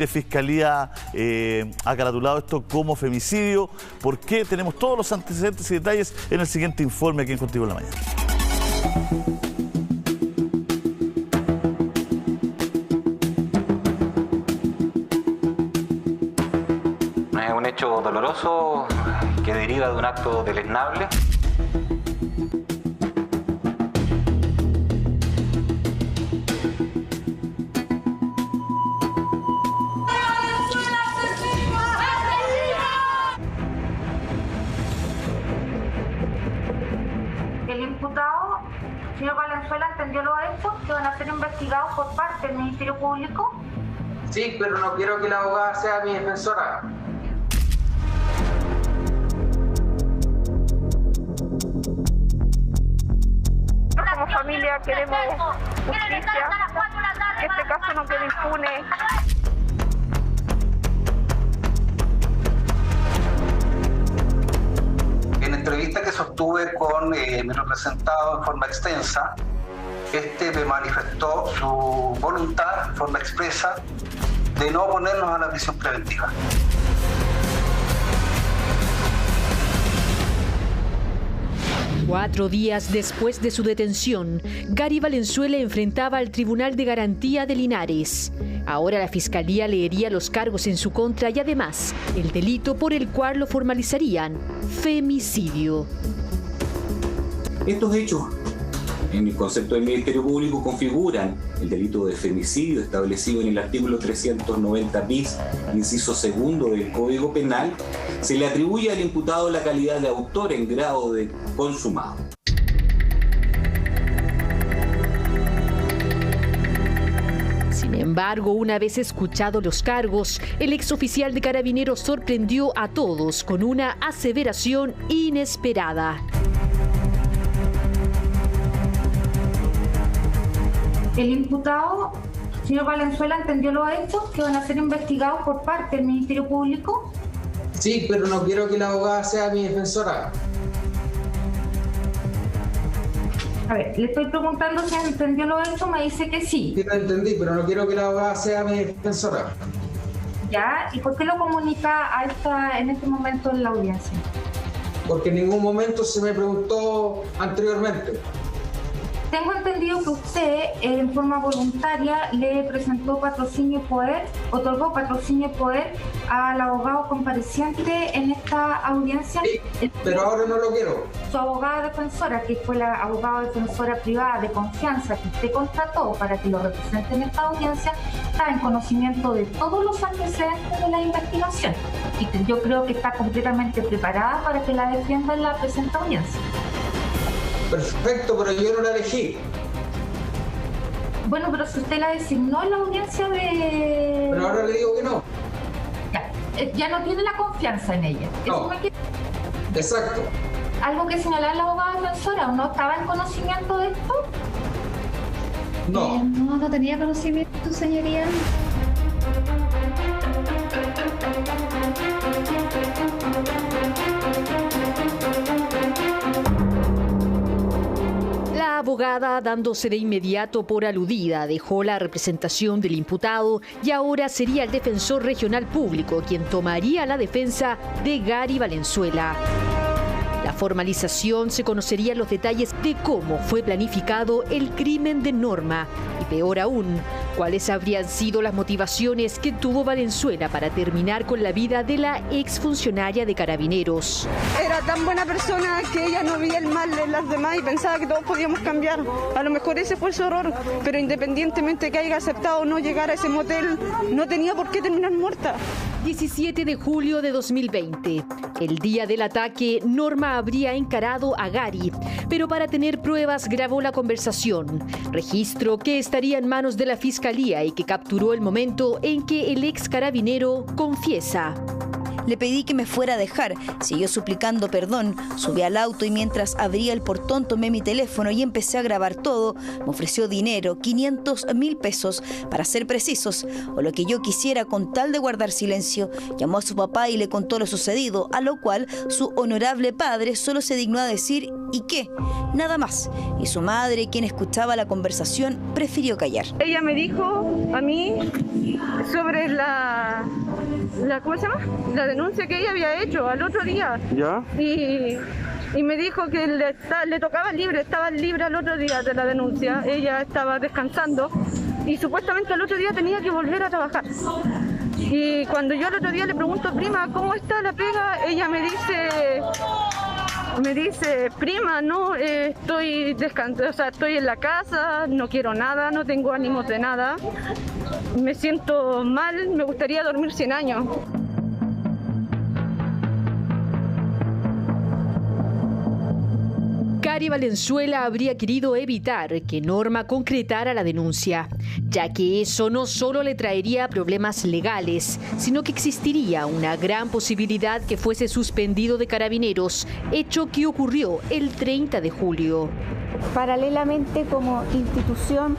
La Fiscalía ha caratulado esto como femicidio. ¿Por qué? Tenemos todos los antecedentes y detalles en el siguiente informe aquí en Contigo en la Mañana. Es un hecho doloroso que deriva de un acto deleznable. El imputado, señor Valenzuela, entendió los hechos que van a ser investigados por parte del Ministerio Público. Sí, pero no quiero que la abogada sea mi defensora. Como familia queremos justicia, que este caso no quede impune. En entrevista que sostuve con mi representado en forma extensa, me manifestó su voluntad en forma expresa de no oponernos a la prisión preventiva. Cuatro días después de su detención, Gary Valenzuela enfrentaba al Tribunal de Garantía de Linares. Ahora la Fiscalía leería los cargos en su contra y además el delito por el cual lo formalizarían: femicidio. Estos hechos, en el concepto del Ministerio Público, configuran el delito de femicidio establecido en el artículo 390 bis, inciso segundo del Código Penal. Se le atribuye al imputado la calidad de autor en grado de consumado. Sin embargo, una vez escuchados los cargos, el exoficial de Carabineros sorprendió a todos con una aseveración inesperada. El imputado, señor Valenzuela, entendió los hechos que van a ser investigados por parte del Ministerio Público. Sí, pero no quiero que la abogada sea mi defensora. A ver, le estoy preguntando si entendió los hechos, me dice que sí. Sí, lo entendí, pero no quiero que la abogada sea mi defensora. ¿Ya? ¿Y por qué lo comunica en este momento en la audiencia? Porque en ningún momento se me preguntó anteriormente. Tengo entendido que usted, en forma voluntaria, le presentó patrocinio y poder, otorgó patrocinio y poder al abogado compareciente en esta audiencia. Sí, pero ahora no lo quiero. Su abogada defensora, que fue la abogada defensora privada de confianza que usted contrató para que lo represente en esta audiencia, está en conocimiento de todos los antecedentes de la investigación. Y yo creo que está completamente preparada para que la defienda en la presente audiencia. Perfecto, pero yo no la elegí. Bueno, pero si usted la designó en la audiencia de... Pero ahora le digo que no. Ya no tiene la confianza en ella. No. Exacto. ¿Algo que señalar la abogada defensora? ¿O no estaba en conocimiento de esto? No. No tenía conocimiento, señoría. La abogada, dándose de inmediato por aludida, dejó la representación del imputado y ahora sería el defensor regional público quien tomaría la defensa de Gary Valenzuela. La formalización se conocerían los detalles de cómo fue planificado el crimen de Norma y, peor aún, cuáles habrían sido las motivaciones que tuvo Valenzuela para terminar con la vida de la exfuncionaria de Carabineros. Era tan buena persona que ella no veía el mal de las demás y pensaba que todos podíamos cambiar. A lo mejor ese fue su error, pero independientemente que haya aceptado o no llegar a ese motel, no tenía por qué terminar muerta. 17 de julio de 2020. El día del ataque, Norma habría encarado a Gary, pero para tener pruebas grabó la conversación, registro que estaría en manos de la Fiscalía y que capturó el momento en que el ex carabinero confiesa. Le pedí que me fuera a dejar, siguió suplicando perdón, subí al auto y mientras abría el portón tomé mi teléfono y empecé a grabar todo. Me ofreció dinero, 500.000 pesos, para ser precisos, o lo que yo quisiera con tal de guardar silencio. Llamó a su papá y le contó lo sucedido, a lo cual su honorable padre solo se dignó a decir ¿y qué? Nada más. Y su madre, quien escuchaba la conversación, prefirió callar. Ella me dijo a mí sobre la ¿cómo se llama? La denuncia que ella había hecho al otro día. ¿Ya? Y me dijo que le tocaba libre, estaba libre al otro día de la denuncia. Ella estaba descansando y supuestamente al otro día tenía que volver a trabajar. Y cuando yo al otro día le pregunto, prima, ¿cómo está la pega? Ella me dice, prima, no, estoy descansando, o sea, estoy en la casa, no quiero nada, no tengo ánimos de nada, me siento mal, me gustaría dormir 100 años. Gary Valenzuela habría querido evitar que Norma concretara la denuncia, ya que eso no solo le traería problemas legales, sino que existiría una gran posibilidad que fuese suspendido de Carabineros, hecho que ocurrió el 30 de julio. Paralelamente, como institución,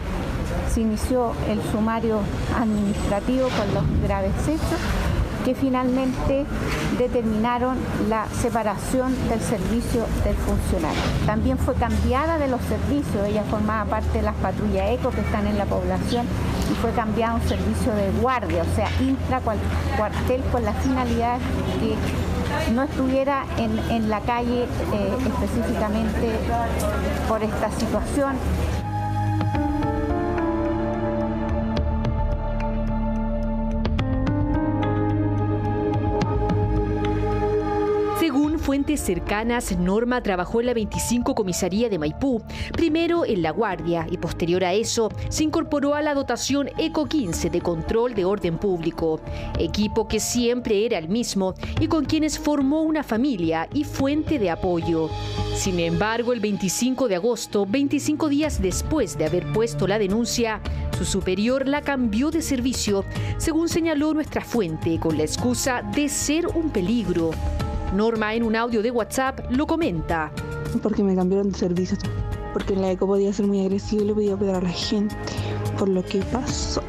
se inició el sumario administrativo con los graves hechos que finalmente determinaron la separación del servicio del funcionario. También fue cambiada de los servicios, ella formaba parte de las patrullas ECO que están en la población y fue cambiado a un servicio de guardia, o sea, intra-cuartel, con la finalidad que no estuviera en la calle específicamente por esta situación. Según fuentes cercanas, Norma trabajó en la 25 Comisaría de Maipú, primero en La Guardia y posterior a eso se incorporó a la dotación ECO 15 de control de orden público, equipo que siempre era el mismo y con quienes formó una familia y fuente de apoyo. Sin embargo, el 25 de agosto, 25 días después de haber puesto la denuncia, su superior la cambió de servicio, según señaló nuestra fuente, con la excusa de ser un peligro. Norma, en un audio de WhatsApp, lo comenta. Porque me cambiaron de servicio, porque en la ECO podía ser muy agresivo y le podía pegar a la gente, por lo que pasó.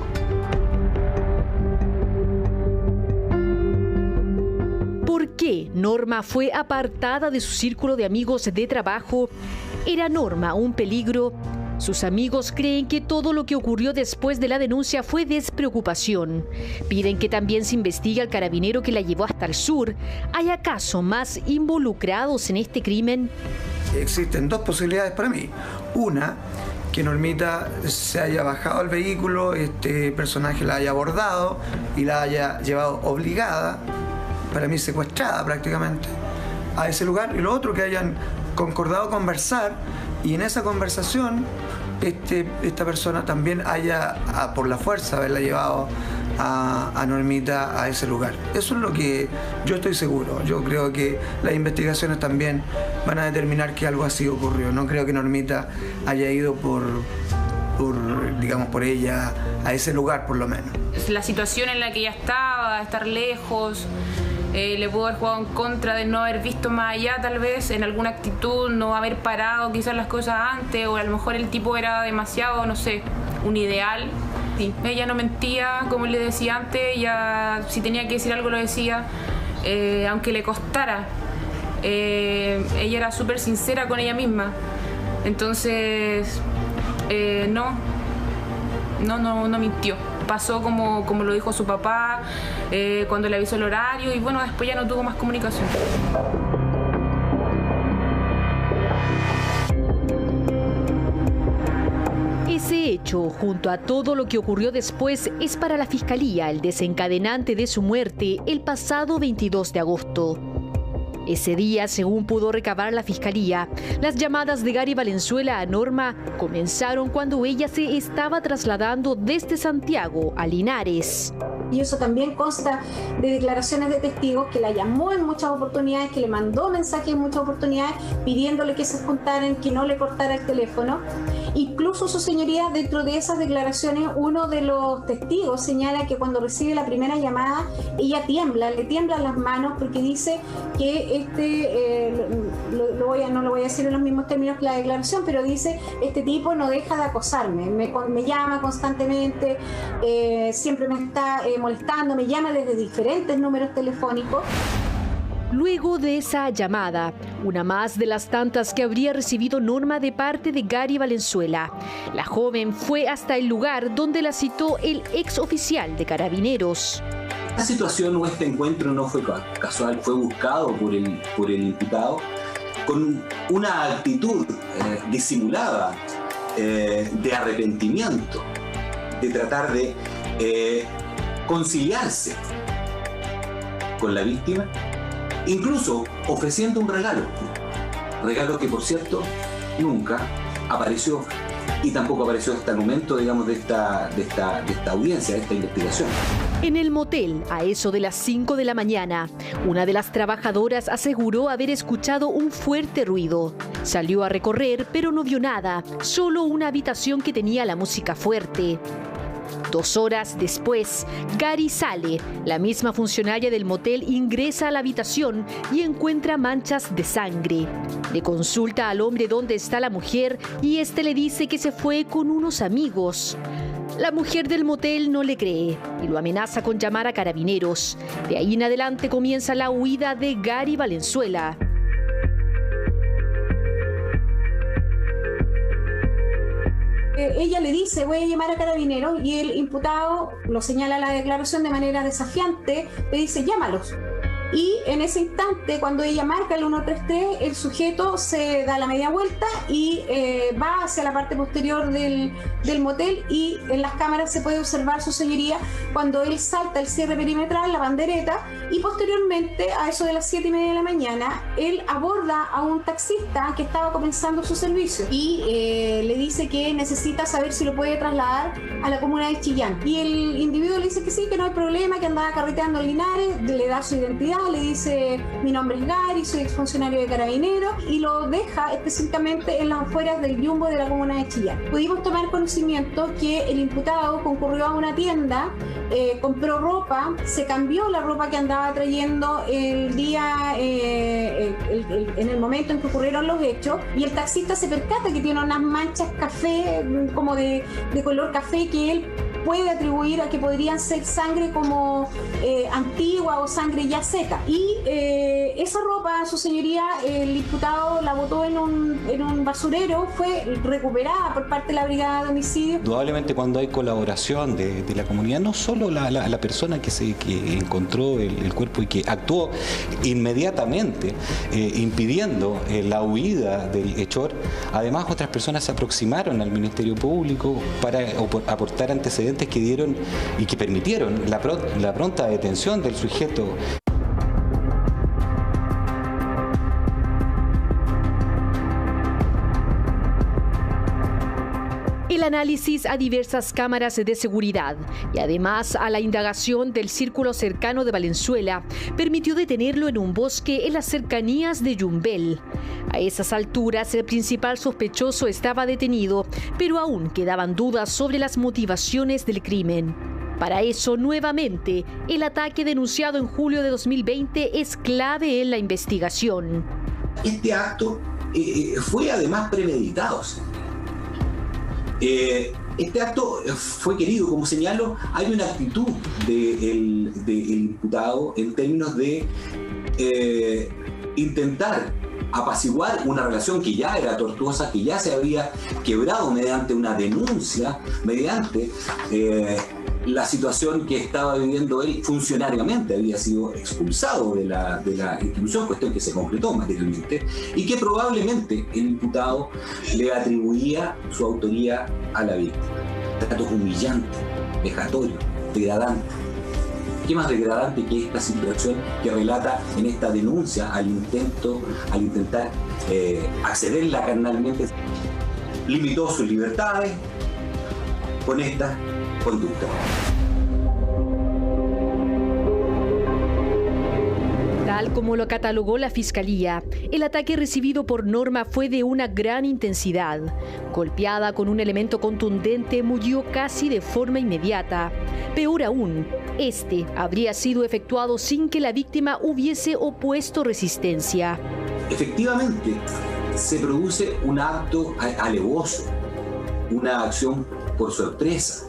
¿Por qué Norma fue apartada de su círculo de amigos de trabajo? ¿Era Norma un peligro? Sus amigos creen que todo lo que ocurrió después de la denuncia fue despreocupación. Piden que también se investigue al carabinero que la llevó hasta el sur. ¿Hay acaso más involucrados en este crimen? Existen dos posibilidades para mí. Una, que Normita se haya bajado al vehículo, este personaje la haya abordado y la haya llevado obligada, para mí secuestrada prácticamente, a ese lugar. Y lo otro, que hayan concordado conversar y en esa conversación esta persona también haya, por la fuerza, haberla llevado a Normita a ese lugar. Eso es lo que yo estoy seguro. Yo creo que las investigaciones también van a determinar que algo así ocurrió. No creo que Normita haya ido por ella a ese lugar, por lo menos. La situación en la que ella estaba, estar lejos, le pudo haber jugado en contra de no haber visto más allá, tal vez, en alguna actitud, no haber parado quizás las cosas antes, o a lo mejor el tipo era demasiado, no sé, un ideal. Sí, ella no mentía, como le decía antes, ella si tenía que decir algo lo decía, aunque le costara. Ella era súper sincera con ella misma. Entonces, no mintió. Pasó como lo dijo su papá, cuando le avisó el horario, y bueno, después ya no tuvo más comunicación. Ese hecho, junto a todo lo que ocurrió después, es para la Fiscalía el desencadenante de su muerte el pasado 22 de agosto. Ese día, según pudo recabar la Fiscalía, las llamadas de Gary Valenzuela a Norma comenzaron cuando ella se estaba trasladando desde Santiago a Linares. Y eso también consta de declaraciones de testigos que la llamó en muchas oportunidades, que le mandó mensajes en muchas oportunidades pidiéndole que se juntaran, que no le cortara el teléfono. Incluso, su señoría, dentro de esas declaraciones, uno de los testigos señala que cuando recibe la primera llamada, ella le tiemblan las manos porque dice que no lo voy a decir en los mismos términos que la declaración, pero dice: este tipo no deja de acosarme, me llama constantemente, siempre me está molestando, me llama desde diferentes números telefónicos. Luego de esa llamada, una más de las tantas que habría recibido Norma de parte de Gary Valenzuela, la joven fue hasta el lugar donde la citó el ex oficial de Carabineros. Esta situación o este encuentro no fue casual, fue buscado por el imputado con una actitud disimulada de arrepentimiento, de tratar de conciliarse con la víctima, incluso ofreciendo un regalo que, por cierto, nunca apareció y tampoco apareció hasta el momento, digamos, de esta audiencia, de esta investigación. En el motel, a eso de las 5 de la mañana, una de las trabajadoras aseguró haber escuchado un fuerte ruido. Salió a recorrer, pero no vio nada, solo una habitación que tenía la música fuerte. 2 horas después, Gary sale. La misma funcionaria del motel ingresa a la habitación y encuentra manchas de sangre. Le consulta al hombre dónde está la mujer y este le dice que se fue con unos amigos. La mujer del motel no le cree y lo amenaza con llamar a Carabineros. De ahí en adelante comienza la huida de Gary Valenzuela. Ella le dice: voy a llamar a Carabineros, y el imputado lo señala la declaración de manera desafiante, le dice: llámalos. Y en ese instante, cuando ella marca el 133, el sujeto se da la media vuelta y va hacia la parte posterior del motel, y en las cámaras se puede observar, su señoría, cuando él salta el cierre perimetral, la bandereta, y posteriormente, a eso de las 7:30 de la mañana, él aborda a un taxista que estaba comenzando su servicio y le dice que necesita saber si lo puede trasladar a la comuna de Chillán. Y el individuo le dice que sí, que no hay problema, que andaba carreteando en Linares, le da su identidad, le dice: mi nombre es Gary, soy exfuncionario de Carabineros, y lo deja específicamente en las afueras del Jumbo de la comuna de Chillán. Pudimos tomar conocimiento que el imputado concurrió a una tienda, compró ropa, se cambió la ropa que andaba trayendo el día, en el momento en que ocurrieron los hechos, y el taxista se percata que tiene unas manchas café, como de color café, que él puede atribuir a que podrían ser sangre como antigua o sangre ya seca. Y esa ropa, su señoría, el imputado la botó en un basurero, fue recuperada por parte de la Brigada de Homicidio. Indudablemente, cuando hay colaboración de la comunidad, no solo la persona que encontró el cuerpo y que actuó inmediatamente impidiendo la huida del hechor, además otras personas se aproximaron al Ministerio Público para aportar antecedentes que dieron y que permitieron la pronta detención del sujeto. El análisis a diversas cámaras de seguridad y además a la indagación del círculo cercano de Valenzuela permitió detenerlo en un bosque en las cercanías de Yumbel. A esas alturas, el principal sospechoso estaba detenido, pero aún quedaban dudas sobre las motivaciones del crimen. Para eso, nuevamente, el ataque denunciado en julio de 2020 es clave en la investigación. Este acto fue además premeditado. Este acto fue querido, como señalo, hay una actitud del imputado en términos de intentar apaciguar una relación que ya era tortuosa, que ya se había quebrado mediante una denuncia, mediante la situación que estaba viviendo él funcionariamente, había sido expulsado de la institución, cuestión que se concretó materialmente, y que probablemente el imputado le atribuía su autoría a la víctima. Tratos humillantes, vejatorios, degradantes. ¿Qué más degradante que esta situación que relata en esta denuncia al intentar accederla carnalmente? Limitó sus libertades con esta conducta. Tal como lo catalogó la Fiscalía, el ataque recibido por Norma fue de una gran intensidad. Golpeada con un elemento contundente, murió casi de forma inmediata. Peor aún, este habría sido efectuado sin que la víctima hubiese opuesto resistencia. Efectivamente, se produce un acto alevoso, una acción por sorpresa,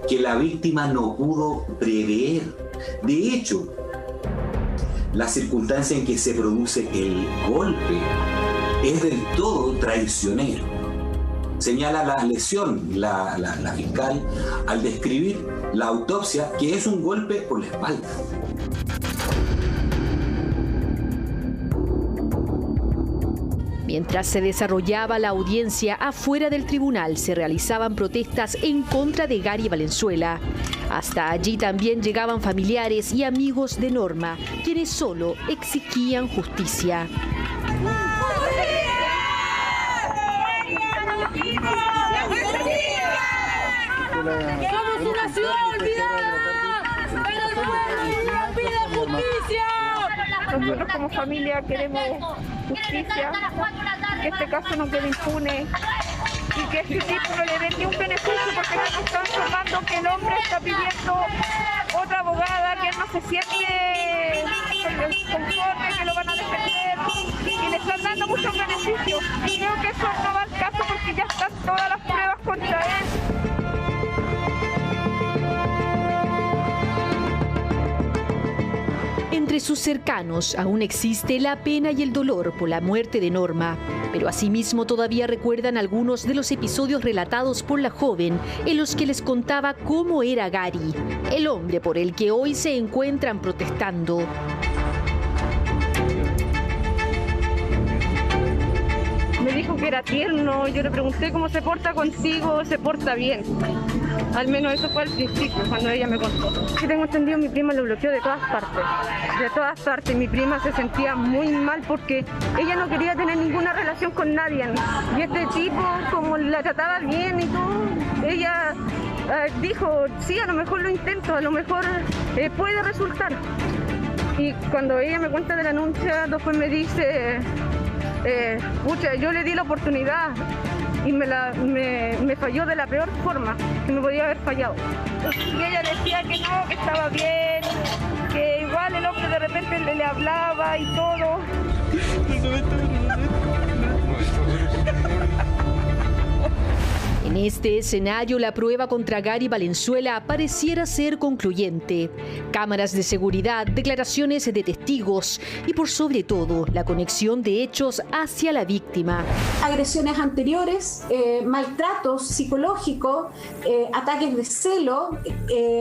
que la víctima no pudo prever. De hecho, la circunstancia en que se produce el golpe es del todo traicionero. Señala la lesión la fiscal al describir la autopsia, que es un golpe por la espalda. Mientras se desarrollaba la audiencia, afuera del tribunal se realizaban protestas en contra de Gary Valenzuela. Hasta allí también llegaban familiares y amigos de Norma, quienes solo exigían justicia. ¡Somos una ciudad olvidada! ¡Pero el pueblo pide justicia! Nosotros como familia queremos justicia, que este caso no quede impune y que este tipo no le dé ni un beneficio, porque nos están informando que el hombre está pidiendo otra abogada, que él no se siente conforme, que lo van a defender y le están dando muchos beneficios. Y creo que eso no va al caso porque ya están todas las pruebas contra él. Entre sus cercanos aún existe la pena y el dolor por la muerte de Norma, pero asimismo todavía recuerdan algunos de los episodios relatados por la joven en los que les contaba cómo era Gary, el hombre por el que hoy se encuentran protestando. Me dijo que era tierno, yo le pregunté cómo se porta consigo, se porta bien. Al menos eso fue al principio, cuando ella me contó. Si tengo entendido, mi prima lo bloqueó de todas partes. De todas partes. Mi prima se sentía muy mal porque ella no quería tener ninguna relación con nadie. Y este tipo, como la trataba bien y todo, ella dijo, sí, a lo mejor lo intento, a lo mejor puede resultar. Y cuando ella me cuenta de la denuncia, después me dice, pucha, yo le di la oportunidad y me falló de la peor forma que me podía haber fallado. Y ella decía que no, que estaba bien, que igual el hombre de repente le hablaba y todo. En este escenario, la prueba contra Gary Valenzuela pareciera ser concluyente. Cámaras de seguridad, declaraciones de testigos y, por sobre todo, la conexión de hechos hacia la víctima. Agresiones anteriores, maltratos psicológicos, ataques de celo,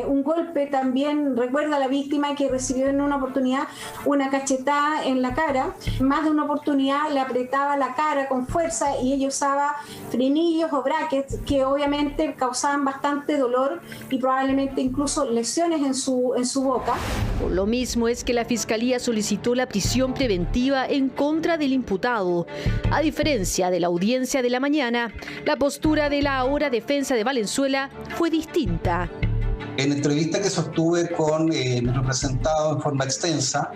un golpe también, recuerda a la víctima que recibió en una oportunidad una cachetada en la cara. Más de una oportunidad le apretaba la cara con fuerza y ella usaba frenillos o brackets que obviamente causaban bastante dolor y probablemente incluso lesiones en su boca. Por lo mismo es que la Fiscalía solicitó la prisión preventiva en contra del imputado. A diferencia de la audiencia de la mañana, la postura de la ahora defensa de Valenzuela fue distinta. En entrevista que sostuve con mi representado en forma extensa,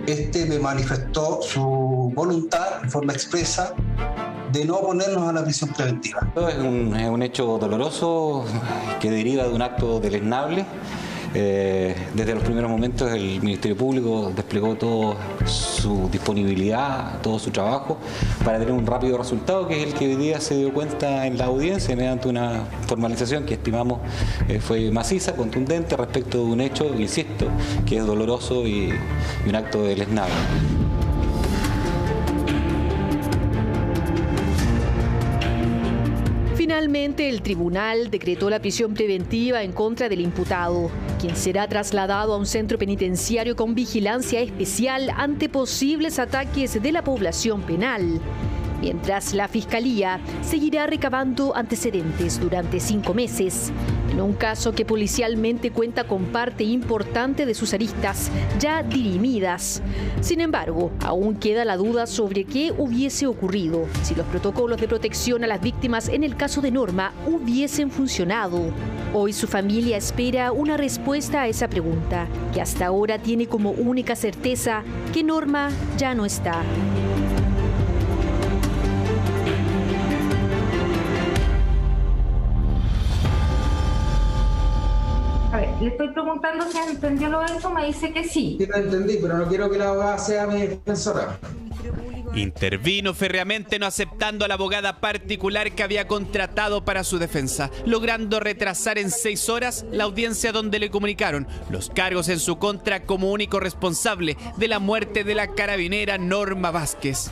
me manifestó su voluntad en forma expresa de no oponernos a la prisión preventiva. Es un hecho doloroso que deriva de un acto deleznable. Desde los primeros momentos el Ministerio Público desplegó toda su disponibilidad, todo su trabajo para tener un rápido resultado, que es el que hoy día se dio cuenta en la audiencia mediante una formalización que estimamos fue maciza, contundente respecto de un hecho, insisto, que es doloroso y un acto deleznable. Finalmente, el tribunal decretó la prisión preventiva en contra del imputado, quien será trasladado a un centro penitenciario con vigilancia especial ante posibles ataques de la población penal. mientras la Fiscalía seguirá recabando antecedentes durante 5 meses. En un caso que policialmente cuenta con parte importante de sus aristas ya dirimidas. Sin embargo, aún queda la duda sobre qué hubiese ocurrido si los protocolos de protección a las víctimas en el caso de Norma hubiesen funcionado. Hoy su familia espera una respuesta a esa pregunta, que hasta ahora tiene como única certeza que Norma ya no está. A ver, le estoy preguntando si entendió lo de eso, me dice que sí. Sí, lo entendí, pero no quiero que la abogada sea mi defensora. Intervino férreamente, no aceptando a la abogada particular que había contratado para su defensa, logrando retrasar en 6 horas la audiencia donde le comunicaron los cargos en su contra como único responsable de la muerte de la carabinera Norma Vázquez.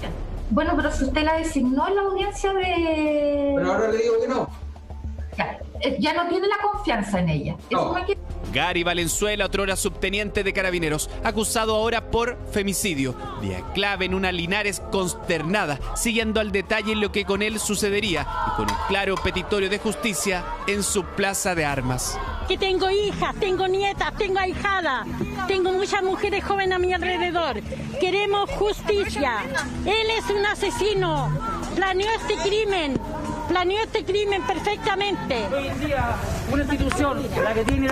Bueno, pero si usted la designó en la audiencia de... Pero ahora le digo que no. Ya no tiene la confianza en ella. No. Gary Valenzuela, otrora subteniente de Carabineros, acusado ahora por femicidio. Día clave en una Linares consternada, siguiendo al detalle lo que con él sucedería y con un claro petitorio de justicia en su plaza de armas. Que tengo hijas, tengo nietas, tengo ahijadas, tengo muchas mujeres jóvenes a mi alrededor. Queremos justicia. Él es un asesino. Planeó este crimen perfectamente. Hoy en día, una institución, la que tiene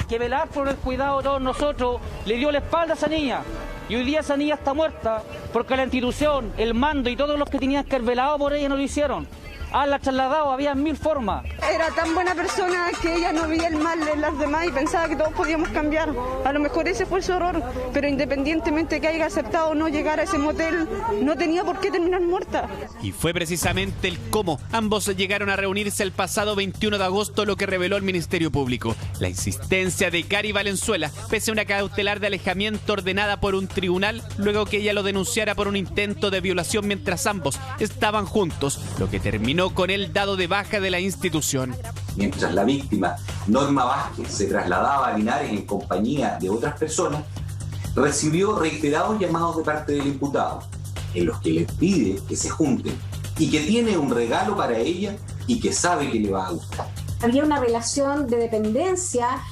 que velar por el cuidado de todos nosotros, le dio la espalda a esa niña. Y hoy día esa niña está muerta porque la institución, el mando y todos los que tenían que haber velado por ella no lo hicieron. La trasladado, había 1000 formas. Era tan buena persona que ella no veía el mal en las demás y pensaba que todos podíamos cambiar. A lo mejor ese fue su error, pero independientemente que haya aceptado o no llegar a ese motel, no tenía por qué terminar muerta. Y fue precisamente el cómo ambos llegaron a reunirse el pasado 21 de agosto lo que reveló el Ministerio Público. La insistencia de Gary Valenzuela, pese a una cautelar de alejamiento ordenada por un tribunal, luego que ella lo denunciara por un intento de violación mientras ambos estaban juntos, lo que terminó con el dado de baja de la institución. Mientras la víctima, Norma Vázquez, se trasladaba a Linares en compañía de otras personas, recibió reiterados llamados de parte del imputado, en los que le pide que se junten y que tiene un regalo para ella y que sabe que le va a gustar. Había una relación de dependencia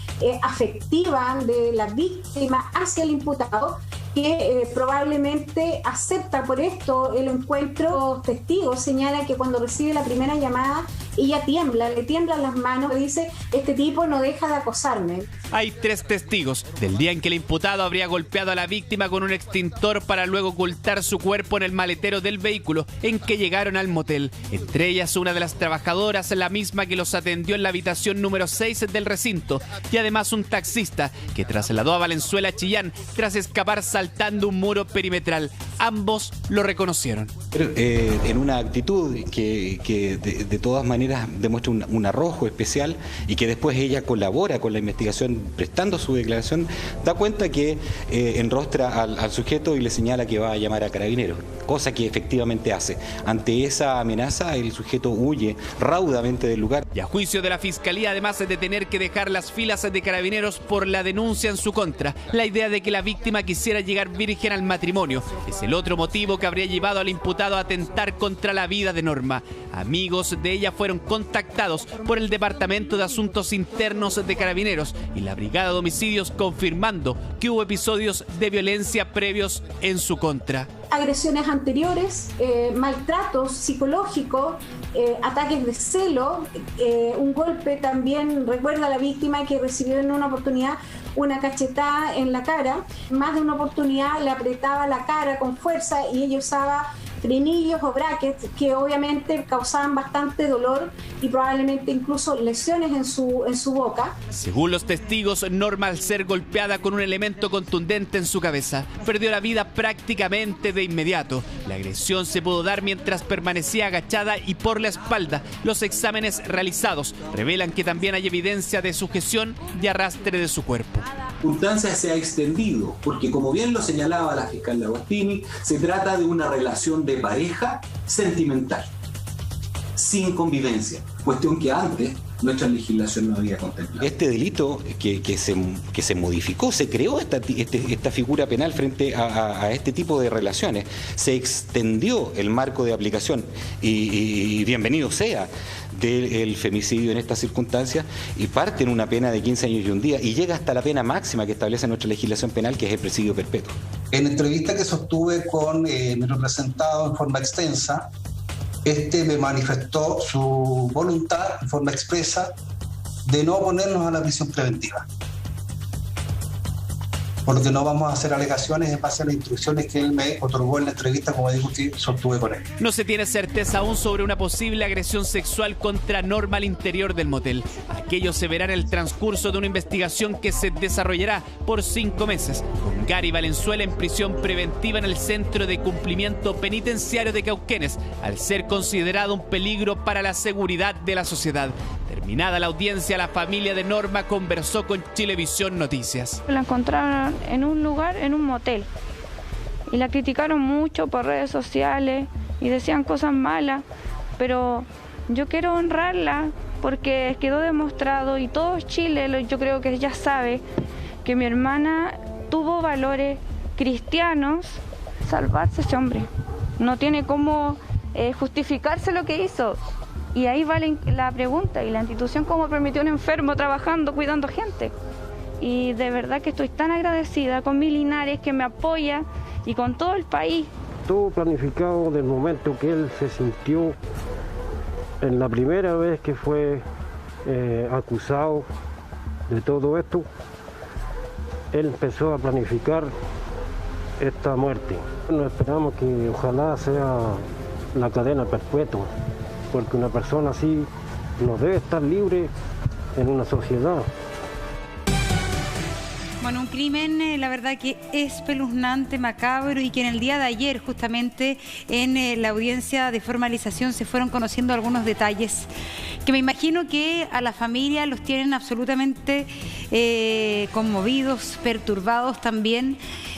afectiva de la víctima hacia el imputado, que probablemente acepta por esto el encuentro. Testigos señala que cuando recibe la primera llamada ella tiembla, le tiemblan las manos, le dice: este tipo no deja de acosarme. Hay 3 testigos del día en que el imputado habría golpeado a la víctima con un extintor para luego ocultar su cuerpo en el maletero del vehículo en que llegaron al motel. Entre ellas una de las trabajadoras, la misma que los atendió en la habitación número 6 del recinto, y además un taxista que trasladó a Valenzuela a Chillán tras escapar saltando un muro perimetral. Ambos lo reconocieron. Pero, en una actitud que de todas maneras demuestra un arrojo especial y que después ella colabora con la investigación prestando su declaración, da cuenta que enrostra al sujeto y le señala que va a llamar a Carabineros, cosa que efectivamente hace. Ante esa amenaza, el sujeto huye raudamente del lugar. Y a juicio de la Fiscalía, además de tener que dejar las filas de Carabineros por la denuncia en su contra, la idea de que la víctima quisiera llegar virgen al matrimonio es el otro motivo que habría llevado al imputado a atentar contra la vida de Norma. Amigos de ella fueron contactados por el Departamento de Asuntos Internos de Carabineros y la Brigada de Homicidios, confirmando que hubo episodios de violencia previos en su contra. Agresiones anteriores, maltratos psicológicos, ataques de celo, un golpe también. Recuerda a la víctima que recibió en una oportunidad una cachetada en la cara. Más de una oportunidad le apretaba la cara con fuerza y ella usaba frenillos o brackets que obviamente causaban bastante dolor y probablemente incluso lesiones en su boca. Según los testigos, Norma, al ser golpeada con un elemento contundente en su cabeza, perdió la vida prácticamente de inmediato. La agresión se pudo dar mientras permanecía agachada y por la espalda. Los exámenes realizados revelan que también hay evidencia de sujeción y arrastre de su cuerpo. La circunstancia se ha extendido porque, como bien lo señalaba la fiscal Agostini, se trata de una relación de pareja sentimental, sin convivencia, cuestión que antes nuestra legislación no había contemplado. Este delito que se modificó, se creó esta figura penal frente a este tipo de relaciones, se extendió el marco de aplicación y bienvenido sea del femicidio en estas circunstancias, y parte en una pena de 15 años y un día y llega hasta la pena máxima que establece nuestra legislación penal, que es el presidio perpetuo. En entrevista que sostuve con mi representado en forma extensa, me manifestó su voluntad en forma expresa de no oponernos a la prisión preventiva. Por lo que no vamos a hacer alegaciones en base a las instrucciones que él me otorgó en la entrevista, como digo, que sostuve con él. No se tiene certeza aún sobre una posible agresión sexual contra Norma al interior del motel. Aquello se verá en el transcurso de una investigación que se desarrollará por 5 meses, con Gary Valenzuela en prisión preventiva en el Centro de Cumplimiento Penitenciario de Cauquenes, al ser considerado un peligro para la seguridad de la sociedad. Terminada la audiencia, la familia de Norma conversó con Chilevisión Noticias. La encontraron en un lugar, en un motel, y la criticaron mucho por redes sociales y decían cosas malas, pero yo quiero honrarla porque quedó demostrado, y todo Chile yo creo que ya sabe, que mi hermana tuvo valores cristianos. Salvarse ese hombre, no tiene cómo justificarse lo que hizo. Y ahí va la pregunta, ¿y la institución cómo permitió a un enfermo trabajando, cuidando gente? Y de verdad que estoy tan agradecida con mi Linares, que me apoya, y con todo el país. Todo planificado del momento que él se sintió en la primera vez que fue acusado de todo esto. Él empezó a planificar esta muerte. Nos esperamos que ojalá sea la cadena perpetua, porque una persona así no debe estar libre en una sociedad. Bueno, un crimen, la verdad que espeluznante, macabro, y que en el día de ayer, justamente en la audiencia de formalización, se fueron conociendo algunos detalles que me imagino que a la familia los tienen absolutamente conmovidos, perturbados también,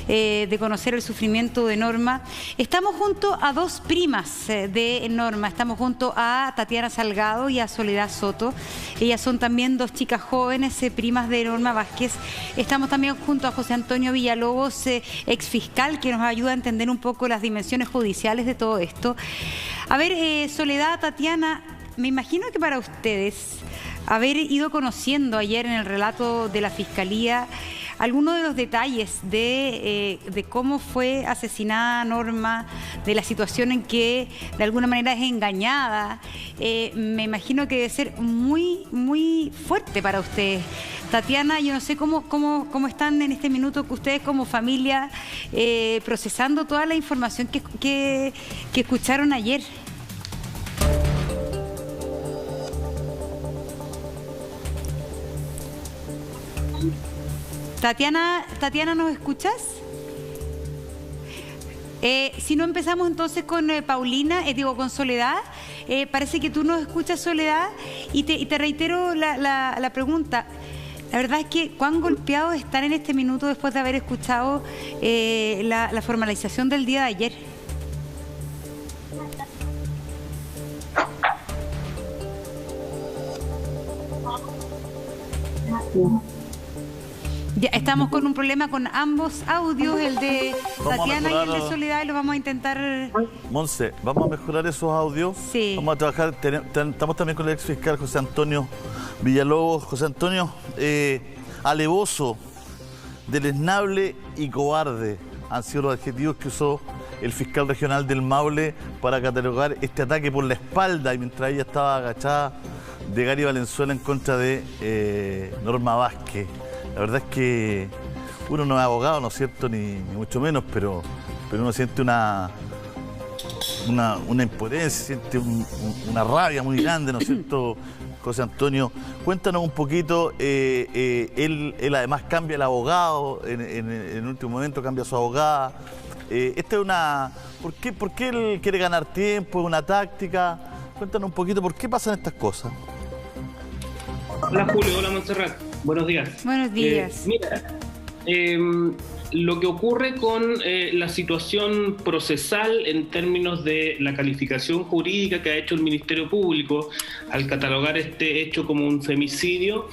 de conocer el sufrimiento de Norma. Estamos junto a 2 primas de Norma, estamos junto a Tatiana Salgado y a Soledad Soto. Ellas son también 2 chicas jóvenes, primas de Norma Vázquez. Estamos también junto a José Antonio Villalobos, ex fiscal, que nos ayuda a entender un poco las dimensiones judiciales de todo esto. A ver, Soledad, Tatiana, me imagino que para ustedes, haber ido conociendo ayer en el relato de la Fiscalía algunos de los detalles de cómo fue asesinada Norma, de la situación en que de alguna manera es engañada, me imagino que debe ser muy, muy fuerte para ustedes. Tatiana, yo no sé cómo están en este minuto que ustedes como familia procesando toda la información que escucharon ayer. Tatiana, ¿nos escuchas? Si no, empezamos entonces con Paulina, con Soledad. Parece que tú nos escuchas, Soledad, y te reitero la pregunta. La verdad es que cuán golpeados están en este minuto después de haber escuchado la formalización del día de ayer. Ya estamos con un problema con ambos audios, el de Tatiana y el de Soledad, y lo vamos a intentar. Monse, ¿vamos a mejorar esos audios? Sí. Vamos a trabajar, estamos también con el ex fiscal José Antonio Villalobos. José Antonio, alevoso, deleznable y cobarde han sido los adjetivos que usó el fiscal regional del Maule para catalogar este ataque por la espalda y mientras ella estaba agachada de Gary Valenzuela en contra de Norma Vázquez. La verdad es que uno no es abogado, ¿no es cierto? Ni mucho menos, pero uno siente una impotencia, siente una rabia muy grande, ¿no es cierto, José Antonio? Cuéntanos un poquito, él además cambia el abogado, en el último momento cambia a su abogada. Esta es una... ¿Por qué él quiere ganar tiempo? ¿Es una táctica? Cuéntanos un poquito, ¿por qué pasan estas cosas? Hola Julio, hola Montserrat. Buenos días. Buenos días. Mira, lo que ocurre con la situación procesal en términos de la calificación jurídica que ha hecho el Ministerio Público al catalogar este hecho como un femicidio,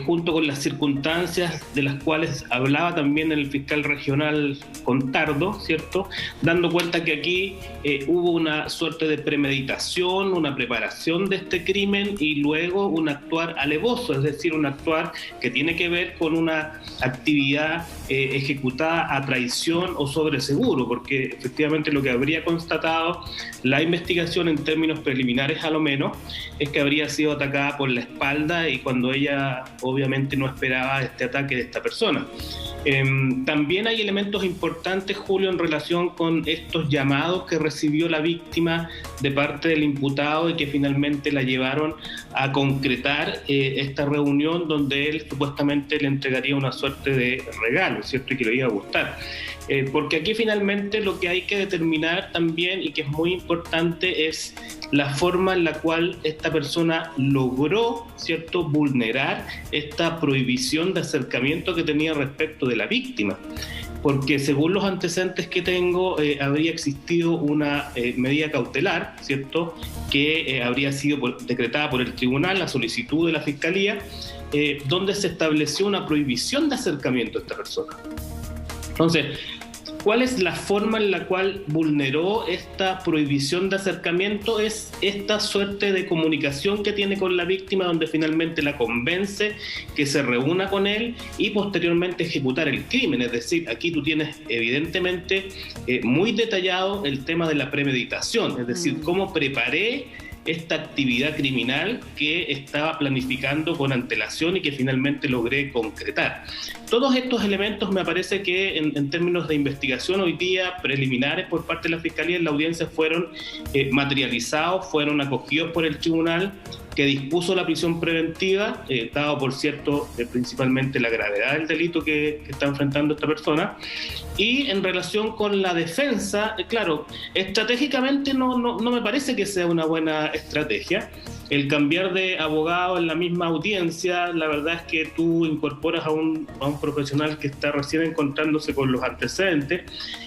junto con las circunstancias de las cuales hablaba también el fiscal regional Contardo, ¿cierto? Dando cuenta que aquí hubo una suerte de premeditación, una preparación de este crimen y luego un actuar alevoso, es decir, un actuar que tiene que ver con una actividad ejecutada a traición o sobre seguro, porque efectivamente lo que habría constatado la investigación en términos preliminares a lo menos es que habría sido atacada por la espalda y cuando ella obviamente no esperaba este ataque de esta persona. También hay elementos importantes, Julio, en relación con estos llamados que recibió la víctima de parte del imputado y que finalmente la llevaron a concretar esta reunión donde él supuestamente le entregaría una suerte de regalo, ¿cierto? Y que le iba a gustar. Porque aquí finalmente lo que hay que determinar también y que es muy importante es la forma en la cual esta persona logró, ¿cierto?, vulnerar esta prohibición de acercamiento que tenía respecto de la víctima. Porque según los antecedentes que tengo, habría existido una medida cautelar, ¿cierto?, que habría sido decretada por el tribunal a solicitud de la Fiscalía, donde se estableció una prohibición de acercamiento a esta persona. Entonces, ¿cuál es la forma en la cual vulneró esta prohibición de acercamiento? Es esta suerte de comunicación que tiene con la víctima, donde finalmente la convence que se reúna con él y posteriormente ejecutar el crimen. Es decir, aquí tú tienes evidentemente muy detallado el tema de la premeditación, es decir, cómo preparé esta actividad criminal que estaba planificando con antelación y que finalmente logré concretar. Todos estos elementos me parece que en términos de investigación hoy día preliminares por parte de la Fiscalía en la audiencia fueron materializados, fueron acogidos por el tribunal que dispuso la prisión preventiva, dado por cierto principalmente la gravedad del delito que está enfrentando esta persona. Y en relación con la defensa, claro, estratégicamente no me parece que sea una buena estrategia. El cambiar de abogado en la misma audiencia, la verdad es que tú incorporas a un profesional que está recién encontrándose con los antecedentes,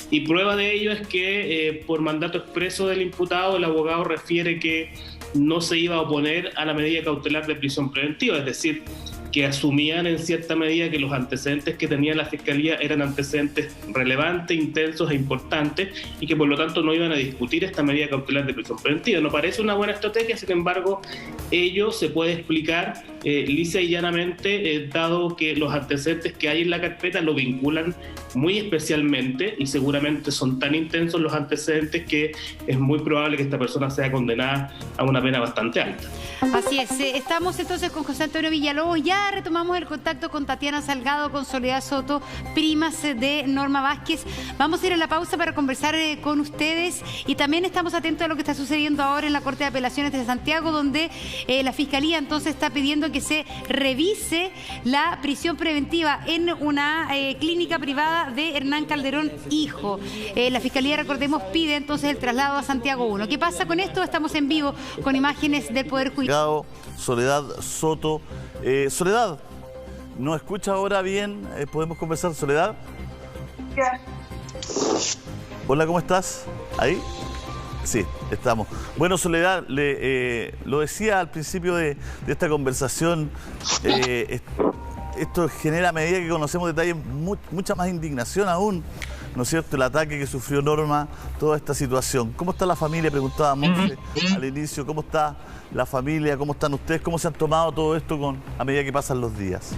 y prueba de ello es que por mandato expreso del imputado, el abogado refiere que no se iba a oponer a la medida cautelar de prisión preventiva, es decir, que asumían en cierta medida que los antecedentes que tenía la Fiscalía eran antecedentes relevantes, intensos e importantes y que por lo tanto no iban a discutir esta medida cautelar de prisión preventiva. No parece una buena estrategia, sin embargo, ello se puede explicar lisa y llanamente, dado que los antecedentes que hay en la carpeta lo vinculan muy especialmente y seguramente son tan intensos los antecedentes que es muy probable que esta persona sea condenada a una pena bastante alta. Así es, estamos entonces con José Antonio Villalobos, ya retomamos el contacto con Tatiana Salgado, con Soledad Soto, primas de Norma Vázquez. Vamos a ir a la pausa para conversar con ustedes y también estamos atentos a lo que está sucediendo ahora en la Corte de Apelaciones de Santiago, donde la Fiscalía entonces está pidiendo que se revise la prisión preventiva en una clínica privada de Hernán Calderón, hijo. La Fiscalía, recordemos, pide entonces el traslado a Santiago 1. ¿Qué pasa con esto? Estamos en vivo con imágenes del Poder Judicial. Soledad Soto. Soledad, ¿nos escucha ahora bien? ¿Podemos conversar, Soledad? Hola, ¿cómo estás? ¿Ahí? Sí, estamos. Bueno, Soledad, lo decía al principio de esta conversación, esto genera, a medida que conocemos detalles, mucha más indignación aún, ¿no es cierto?, el ataque que sufrió Norma, toda esta situación. ¿Cómo está la familia? Preguntaba Monse al inicio. ¿Cómo está la familia? ¿Cómo están ustedes? ¿Cómo se han tomado todo esto a medida que pasan los días?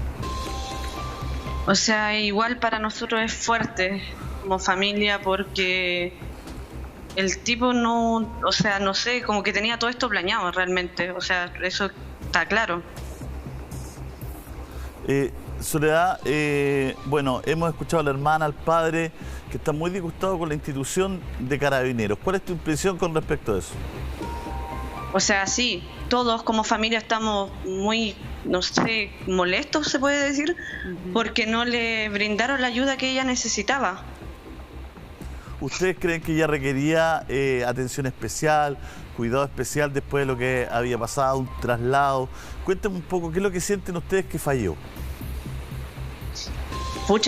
O sea, igual para nosotros es fuerte como familia porque el tipo no, o sea, no sé, como que tenía todo esto planeado realmente. O sea, eso está claro. Soledad, bueno, hemos escuchado a la hermana, al padre, que está muy disgustado con la institución de Carabineros. ¿Cuál es tu impresión con respecto a eso? O sea, sí, todos como familia estamos muy, no sé, molestos, se puede decir, porque no le brindaron la ayuda que ella necesitaba. ¿Ustedes creen que ella requería atención especial, cuidado especial después de lo que había pasado, un traslado? Cuéntenme un poco, ¿qué es lo que sienten ustedes que falló?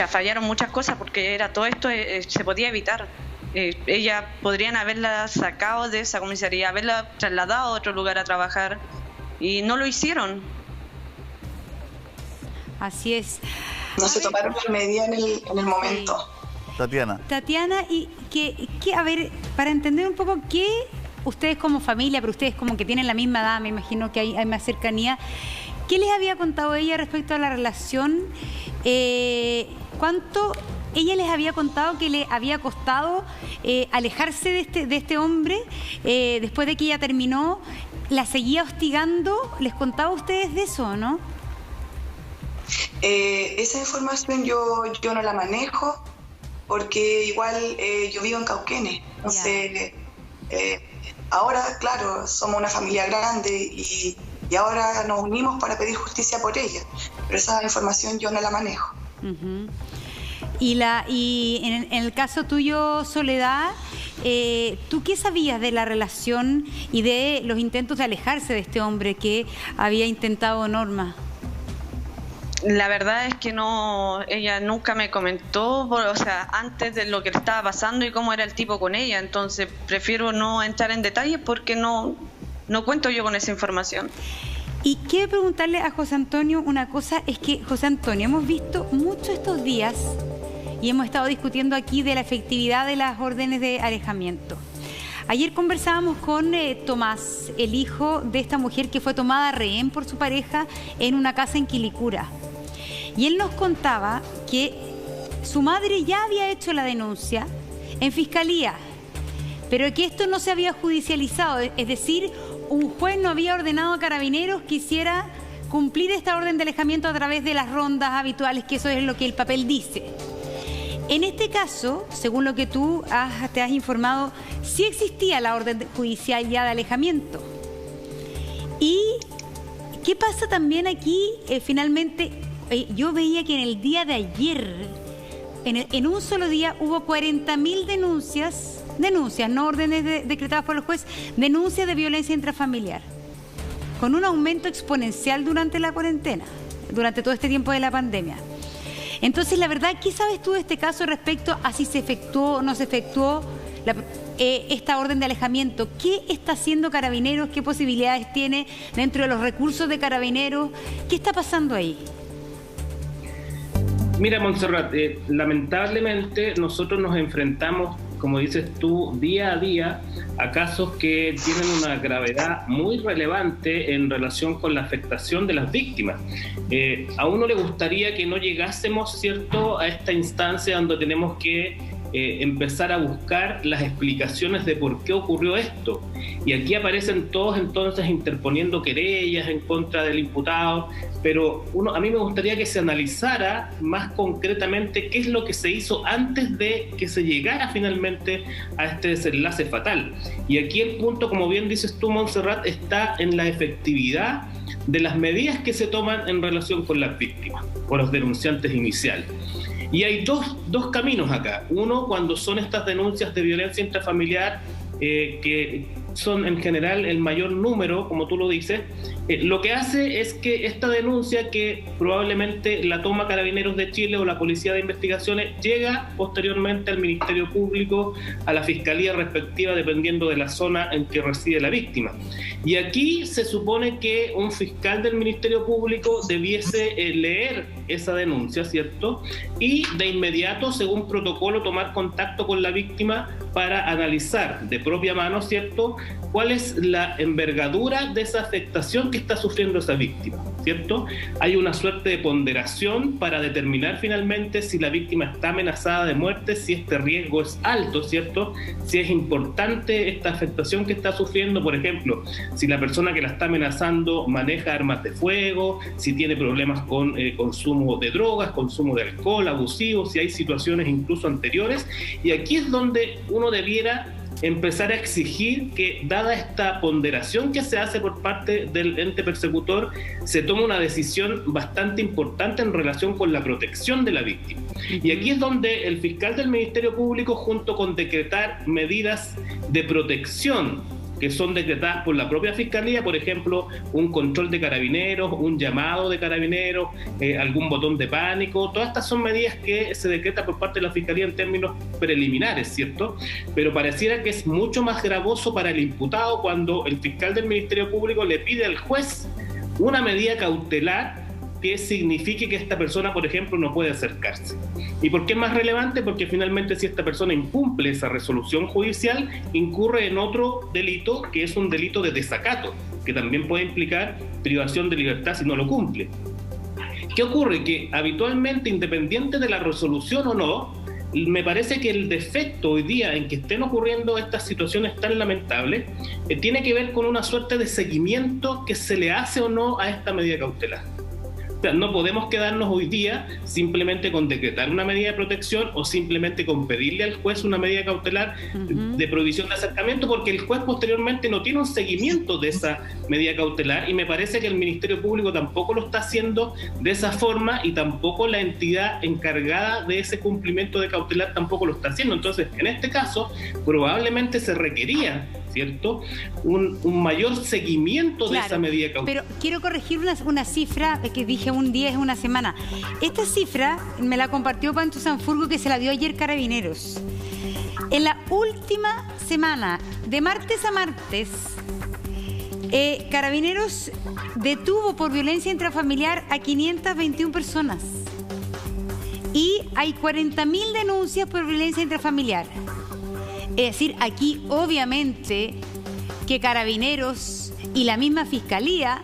fallaron muchas cosas porque era todo esto se podía evitar. Ella podrían haberla sacado de esa comisaría, haberla trasladado a otro lugar a trabajar y no lo hicieron. Así es. No se tomaron las medidas en el momento. Tatiana, y a ver, para entender un poco qué ustedes como familia, pero ustedes como que tienen la misma edad, me imagino que hay más cercanía, ¿qué les había contado ella respecto a la relación? ¿Cuánto ella les había contado que le había costado alejarse de este hombre después de que ella terminó? ¿La seguía hostigando? ¿Les contaba a ustedes de eso, no? Esa información yo no la manejo porque igual yo vivo en Cauquenes. Entonces, ahora, claro, somos una familia grande y ahora nos unimos para pedir justicia por ella. Pero esa información yo no la manejo. Uh-huh. Y en el caso tuyo, Soledad, ¿tú qué sabías de la relación y de los intentos de alejarse de este hombre que había intentado Norma? La verdad es que no, ella nunca me comentó, o sea, antes de lo que le estaba pasando y cómo era el tipo con ella, entonces prefiero no entrar en detalles porque no cuento yo con esa información. Y quiero preguntarle a José Antonio una cosa, es que, José Antonio, hemos visto mucho estos días y hemos estado discutiendo aquí de la efectividad de las órdenes de alejamiento. Ayer conversábamos con Tomás, el hijo de esta mujer que fue tomada rehén por su pareja en una casa en Quilicura. Y él nos contaba que su madre ya había hecho la denuncia en fiscalía, pero que esto no se había judicializado, es decir, un juez no había ordenado a Carabineros que hiciera cumplir esta orden de alejamiento a través de las rondas habituales, que eso es lo que el papel dice. En este caso, según lo que tú te has informado, sí existía la orden judicial ya de alejamiento. ¿Y qué pasa también aquí? Finalmente, yo veía que en el día de ayer, en un solo día, hubo 40.000 denuncias, no órdenes decretadas por el juez, denuncias de violencia intrafamiliar, con un aumento exponencial durante la cuarentena, durante todo este tiempo de la pandemia. Entonces, la verdad, ¿qué sabes tú de este caso respecto a si se efectuó o no se efectuó esta orden de alejamiento? ¿Qué está haciendo Carabineros? ¿Qué posibilidades tiene dentro de los recursos de Carabineros? ¿Qué está pasando ahí? Mira, Montserrat, lamentablemente nosotros nos enfrentamos, como dices tú, día a día a casos que tienen una gravedad muy relevante en relación con la afectación de las víctimas. A uno le gustaría que no llegásemos, ¿cierto?, a esta instancia donde tenemos que empezar a buscar las explicaciones de por qué ocurrió esto. Y aquí aparecen todos entonces interponiendo querellas en contra del imputado, pero a mí me gustaría que se analizara más concretamente qué es lo que se hizo antes de que se llegara finalmente a este desenlace fatal. Y aquí el punto, como bien dices tú, Montserrat, está en la efectividad de las medidas que se toman en relación con las víctimas, con los denunciantes iniciales. Y hay dos caminos acá. Uno, cuando son estas denuncias de violencia intrafamiliar, que son en general el mayor número, como tú lo dices, lo que hace es que esta denuncia, que probablemente la toma Carabineros de Chile o la Policía de Investigaciones, llega posteriormente al Ministerio Público, a la Fiscalía respectiva, dependiendo de la zona en que reside la víctima. Y aquí se supone que un fiscal del Ministerio Público debiese leer esa denuncia, ¿cierto? Y de inmediato, según protocolo, tomar contacto con la víctima para analizar de propia mano, ¿cierto?, cuál es la envergadura de esa afectación que está sufriendo esa víctima, ¿cierto? Hay una suerte de ponderación para determinar finalmente si la víctima está amenazada de muerte, si este riesgo es alto, ¿cierto? Si es importante esta afectación que está sufriendo, por ejemplo, si la persona que la está amenazando maneja armas de fuego, si tiene problemas con consumo de drogas, consumo de alcohol abusivo, si hay situaciones incluso anteriores. Y aquí es donde uno debiera empezar a exigir que, dada esta ponderación que se hace por parte del ente persecutor, se tome una decisión bastante importante en relación con la protección de la víctima. Y aquí es donde el fiscal del Ministerio Público, junto con decretar medidas de protección que son decretadas por la propia Fiscalía, por ejemplo, un control de carabineros, un llamado de carabineros, algún botón de pánico. Todas estas son medidas que se decretan por parte de la Fiscalía en términos preliminares, ¿cierto? Pero pareciera que es mucho más gravoso para el imputado cuando el fiscal del Ministerio Público le pide al juez una medida cautelar que signifique que esta persona, por ejemplo, no puede acercarse. ¿Y por qué es más relevante? Porque finalmente si esta persona incumple esa resolución judicial, incurre en otro delito, que es un delito de desacato, que también puede implicar privación de libertad si no lo cumple. ¿Qué ocurre? Que habitualmente, independiente de la resolución o no, me parece que el defecto hoy día en que estén ocurriendo estas situaciones tan lamentables tiene que ver con una suerte de seguimiento que se le hace o no a esta medida cautelar. O sea, no podemos quedarnos hoy día simplemente con decretar una medida de protección o simplemente con pedirle al juez una medida cautelar de prohibición de acercamiento, porque el juez posteriormente no tiene un seguimiento de esa medida cautelar, y me parece que el Ministerio Público tampoco lo está haciendo de esa forma, y tampoco la entidad encargada de ese cumplimiento de cautelar tampoco lo está haciendo. Entonces, en este caso, probablemente se requería, ¿cierto?, un mayor seguimiento de esa medida cautelar. Pero quiero corregir una cifra que dije un día, es una semana. Esta cifra me la compartió Pancho Sanfurgo, que se la dio ayer Carabineros. En la última semana, de martes a martes, Carabineros detuvo por violencia intrafamiliar a 521 personas. Y hay 40.000 denuncias por violencia intrafamiliar. Es decir, aquí obviamente que Carabineros y la misma Fiscalía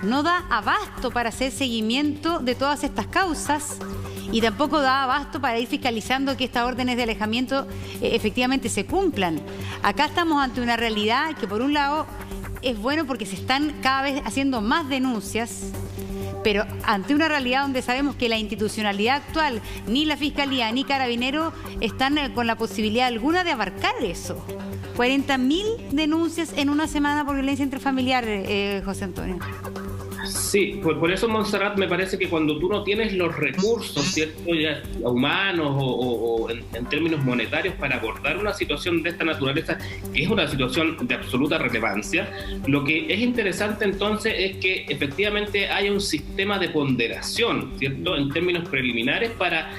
no da abasto para hacer seguimiento de todas estas causas, y tampoco da abasto para ir fiscalizando que estas órdenes de alejamiento efectivamente se cumplan. Acá estamos ante una realidad que, por un lado, es bueno porque se están cada vez haciendo más denuncias, pero ante una realidad donde sabemos que la institucionalidad actual, ni la Fiscalía ni Carabineros están con la posibilidad alguna de abarcar eso. 40.000 denuncias en una semana por violencia intrafamiliar, José Antonio. Sí, por eso, Montserrat, me parece que cuando tú no tienes los recursos, ¿cierto?, ya humanos o en términos monetarios para abordar una situación de esta naturaleza, que es una situación de absoluta relevancia, lo que es interesante entonces es que efectivamente haya un sistema de ponderación, ¿cierto?, en términos preliminares para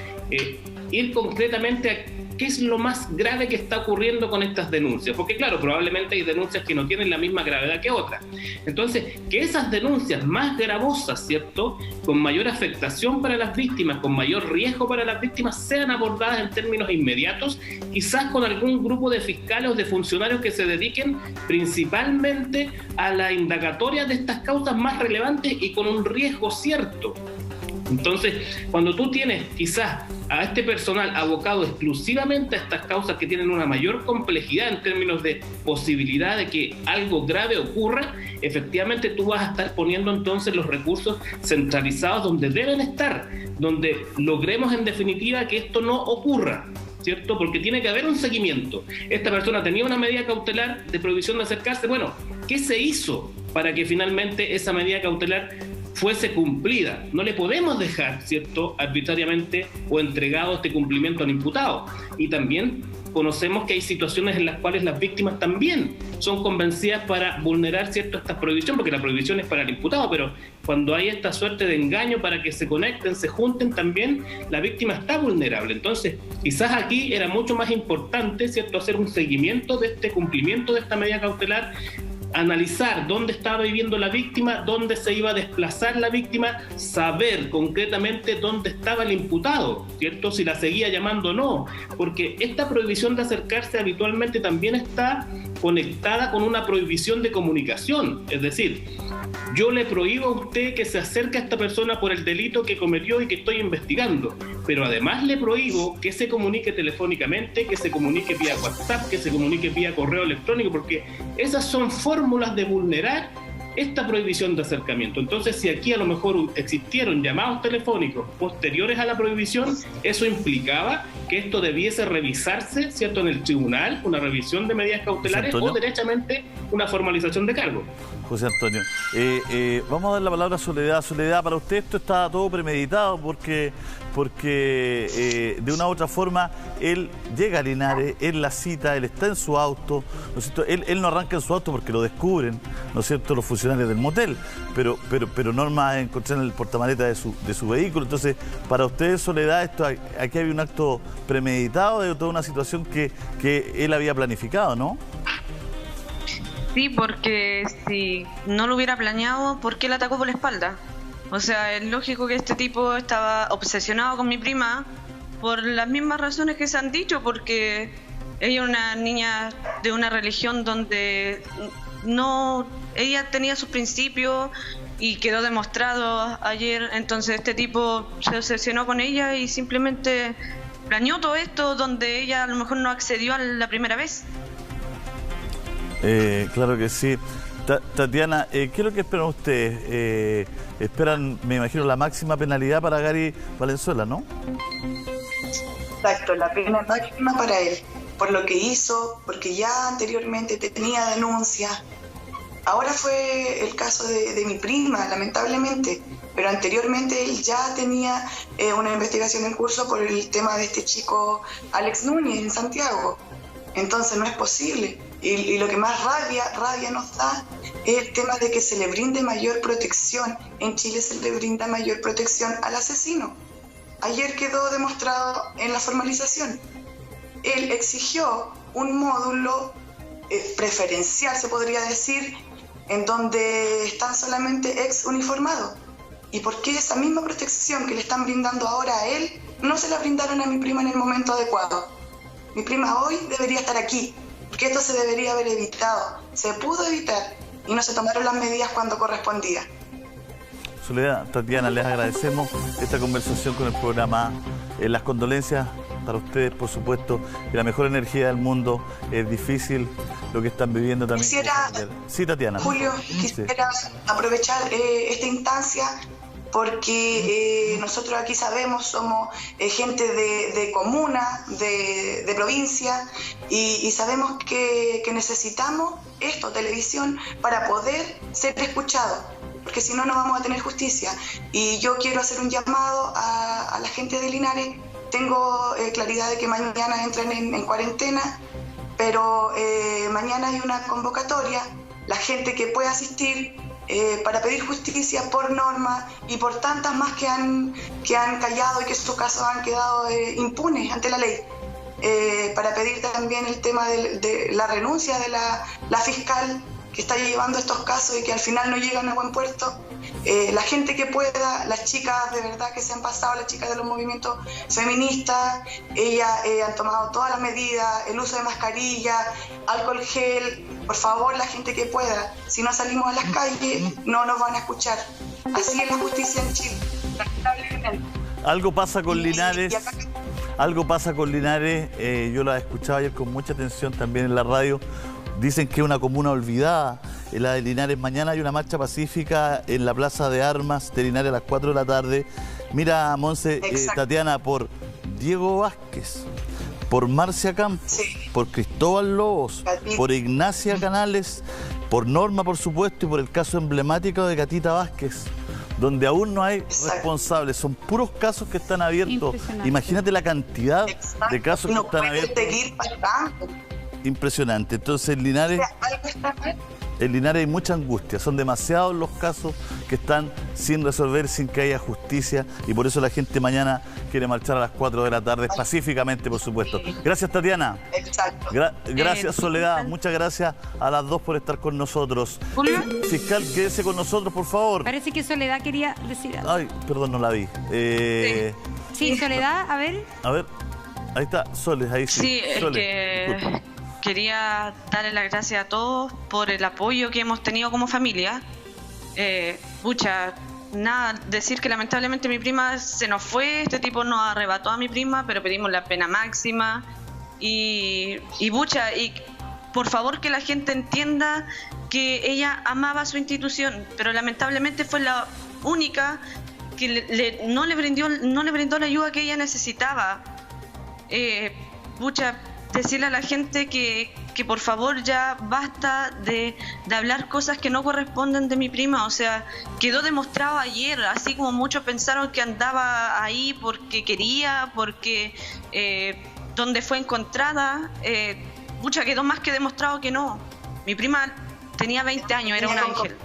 ir concretamente a qué es lo más grave que está ocurriendo con estas denuncias, porque claro, probablemente hay denuncias que no tienen la misma gravedad que otras. Entonces, que esas denuncias más gravosas, ¿cierto?, con mayor afectación para las víctimas, con mayor riesgo para las víctimas, sean abordadas en términos inmediatos, quizás con algún grupo de fiscales o de funcionarios que se dediquen principalmente a la indagatoria de estas causas más relevantes y con un riesgo cierto. Entonces, cuando tú tienes quizás a este personal abocado exclusivamente a estas causas que tienen una mayor complejidad en términos de posibilidad de que algo grave ocurra, efectivamente tú vas a estar poniendo entonces los recursos centralizados donde deben estar, donde logremos en definitiva que esto no ocurra, ¿cierto? Porque tiene que haber un seguimiento. Esta persona tenía una medida cautelar de prohibición de acercarse. Bueno, ¿qué se hizo para que finalmente esa medida cautelar fuese cumplida? No le podemos dejar, ¿cierto?, arbitrariamente o entregado este cumplimiento al imputado. Y también conocemos que hay situaciones en las cuales las víctimas también son convencidas para vulnerar, ¿cierto?, esta prohibición, porque la prohibición es para el imputado, pero cuando hay esta suerte de engaño para que se conecten, se junten, también la víctima está vulnerable. Entonces, quizás aquí era mucho más importante, ¿cierto?, hacer un seguimiento de este cumplimiento de esta medida cautelar, analizar dónde estaba viviendo la víctima, dónde se iba a desplazar la víctima, saber concretamente dónde estaba el imputado, ¿cierto?, si la seguía llamando o no, porque esta prohibición de acercarse habitualmente también está conectada con una prohibición de comunicación. Es decir, yo le prohíbo a usted que se acerque a esta persona por el delito que cometió y que estoy investigando, pero además le prohíbo que se comunique telefónicamente, que se comunique vía WhatsApp, que se comunique vía correo electrónico, porque esas son fórmulas de vulnerar esta prohibición de acercamiento. Entonces, si aquí a lo mejor existieron llamados telefónicos posteriores a la prohibición, eso implicaba que esto debiese revisarse, ¿cierto?, en el tribunal, una revisión de medidas cautelares o derechamente una formalización de cargo. José Antonio. Vamos a dar la palabra a Soledad. Soledad, para usted esto está todo premeditado porque de una u otra forma él llega a Linares, él la cita, él está en su auto, ¿no es cierto? Él no arranca en su auto porque lo descubren, ¿no es cierto?, los funcionarios del motel, pero Norma encontró en el portamaleta de su vehículo. Entonces, para usted, Soledad, aquí había un acto premeditado de toda una situación que él había planificado, ¿no? Sí, porque si no lo hubiera planeado, ¿por qué la atacó por la espalda? O sea, es lógico que este tipo estaba obsesionado con mi prima por las mismas razones que se han dicho, porque ella es una niña de una religión donde ella tenía sus principios y quedó demostrado ayer. Entonces este tipo se obsesionó con ella y simplemente planeó todo esto donde ella a lo mejor no accedió a la primera vez. Claro que sí. Tatiana, ¿qué es lo que esperan ustedes? Esperan, me imagino, la máxima penalidad para Gary Valenzuela, ¿no? Exacto, la pena máxima para él, por lo que hizo, porque ya anteriormente tenía denuncias. Ahora fue el caso de mi prima, lamentablemente, pero anteriormente él ya tenía una investigación en curso por el tema de este chico Alex Núñez en Santiago. Entonces no es posible. Y lo que más rabia nos da es el tema de que se le brinde mayor protección. En Chile se le brinda mayor protección al asesino. Ayer quedó demostrado en la formalización. Él exigió un módulo preferencial, se podría decir, en donde están solamente ex uniformados. ¿Y por qué esa misma protección que le están brindando ahora a él no se la brindaron a mi prima en el momento adecuado? Mi prima hoy debería estar aquí, porque esto se debería haber evitado. Se pudo evitar y no se tomaron las medidas cuando correspondía. Soledad, Tatiana, les agradecemos esta conversación con el programa. Las condolencias para ustedes, por supuesto, y la mejor energía del mundo. Es difícil lo que están viviendo también. Sí, Tatiana. Julio, quisiera aprovechar esta instancia porque nosotros aquí sabemos, somos gente de comuna, de provincia, y sabemos que necesitamos esto, televisión, para poder ser escuchados, porque si no, no vamos a tener justicia. Y yo quiero hacer un llamado a la gente de Linares. Tengo claridad de que mañana entran en cuarentena, pero mañana hay una convocatoria, la gente que pueda asistir, para pedir justicia por Norma y por tantas más que han callado y que sus casos han quedado impunes ante la ley. Para pedir también el tema de la renuncia de la fiscal que está llevando estos casos y que al final no llegan a buen puerto. La gente que pueda, las chicas de verdad que se han pasado, las chicas de los movimientos feministas, ellas han tomado todas las medidas, el uso de mascarilla, alcohol gel. Por favor, la gente que pueda, si no salimos a las calles, no nos van a escuchar. Así es la justicia en Chile, lamentablemente. Algo pasa con Linares. Algo pasa con Linares. Yo la escuchaba ayer con mucha atención también en la radio. Dicen que es una comuna olvidada, en la de Linares. Mañana hay una marcha pacífica en la Plaza de Armas de Linares a las 4 de la tarde. Mira, Monse, Tatiana, por Diego Vázquez, por Marcia Campos, por Cristóbal Lobos, por Ignacia Canales, por Norma, por supuesto, y por el caso emblemático de Catita Vázquez, donde aún no hay responsables. Son puros casos que están abiertos. Imagínate la cantidad de casos que están abiertos. Impresionante. Entonces, en Linares hay mucha angustia. Son demasiados los casos que están sin resolver, sin que haya justicia. Y por eso la gente mañana quiere marchar a las 4 de la tarde, pacíficamente, por supuesto. Gracias, Tatiana. Exacto. Gracias, Soledad. Muchas gracias a las dos por estar con nosotros. Fiscal, quédese con nosotros, por favor. Parece que Soledad quería decir algo. Ay, perdón, no la vi. Sí, Soledad, a ver. A ver, ahí está, Soles, ahí sí. Sí, es que quería darle las gracias a todos por el apoyo que hemos tenido como familia. Decir que lamentablemente mi prima se nos fue, este tipo nos arrebató a mi prima, pero pedimos la pena máxima. Y por favor que la gente entienda que ella amaba su institución, pero lamentablemente fue la única que no le brindó la ayuda que ella necesitaba. decirle a la gente que por favor ya basta de hablar cosas que no corresponden de mi prima. O sea, quedó demostrado ayer, así como muchos pensaron que andaba ahí porque quería, porque donde fue encontrada, quedó más que demostrado que no. Mi prima tenía 20 años, era un ángel.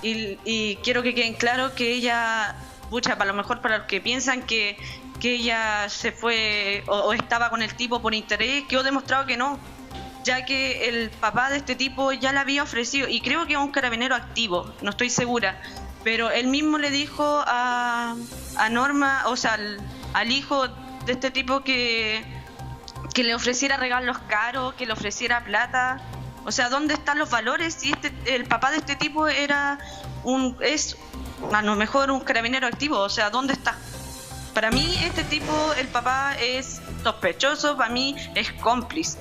Y quiero que queden claro que ella, a lo mejor para los que piensan que ella se fue o estaba con el tipo por interés, quedó demostrado que no, ya que el papá de este tipo ya le había ofrecido, y creo que es un carabinero activo, no estoy segura, pero él mismo le dijo a Norma, o sea, al hijo de este tipo que le ofreciera regalos caros, que le ofreciera plata. O sea, ¿dónde están los valores si el papá de este tipo es a lo mejor un carabinero activo? O sea, ¿dónde está? Para mí este tipo, el papá es sospechoso, para mí es cómplice.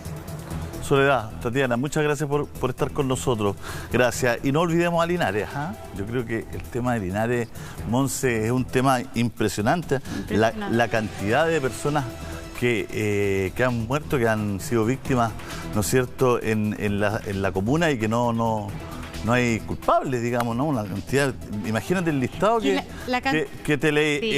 Soledad, Tatiana, muchas gracias por estar con nosotros. Gracias. Y no olvidemos a Linares. Yo creo que el tema de Linares, Monse, es un tema impresionante. La cantidad de personas que han muerto, que han sido víctimas, ¿no es cierto?, en la comuna, y que no hay culpables, digamos, ¿no? Una cantidad, imagínate el listado que te leí. Sí.